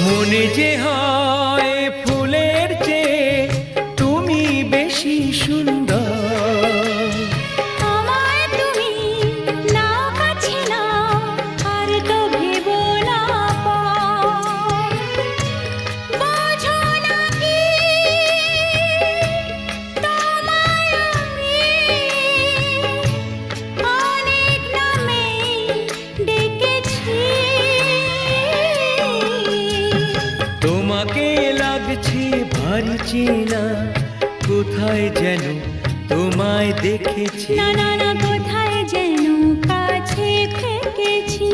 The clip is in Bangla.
মনে যে হয় ফুলের চেয়ে তুমি বেশি সুন্দর। আমায় তুমি নাও কাছে নাও, আর তো ভেবো না পর। বোঝো না কি তোমায় আমি অনেক নামেই ডেকেছি। তোমাকে লাগছে ভারী চেনা, কোথায় যেন তোমায় দেখেছি। না না না, কোথায় যেন কাছে থেকেছি।